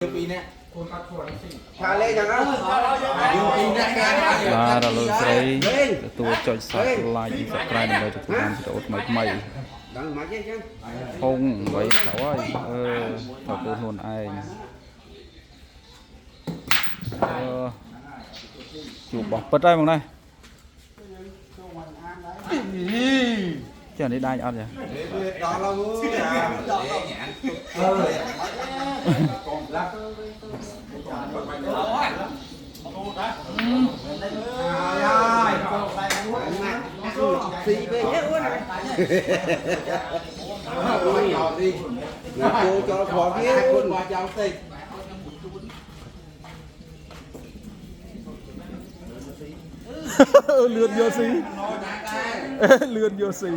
ปีเนี้ยชาเล่ยังอ่ะปีเนี้ยแกបាទដល់លោកស្រីទទួលចុច Subscribe និង Subscribe ដើម្បីទទួលបានវីដេអូថ្មីៗ ដឹងមកទេចឹង ហុងໄວទៅហើយទៅពូខ្លួនឯងជួបបោះពិតហើយមកនេះចានេះដាច់អត់ចា đó là mưa xì về hết luôn này cô cho phó kia quân mà chào xì lươn vô xí lươn vô xí